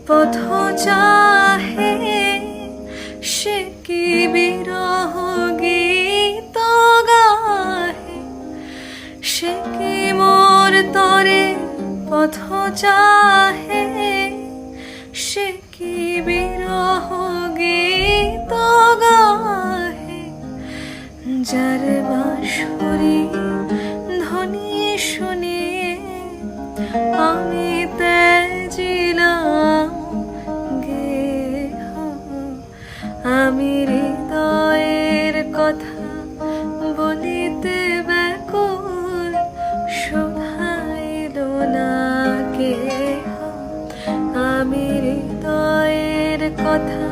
পথ চাহে সে কি বিরহ গীত গাহে, সে কি মোর তরে পথ চাহে, সে কি বিরহ গীত গাহে। যার বাঁশরি ধ্বনি শুনিয়ে আমি তেজিলাম গেহ, আমি হৃদয়ের কথা বলিতে ব্যাকুল, শোভাইল না কেহ। আমি হৃদয়ের কথা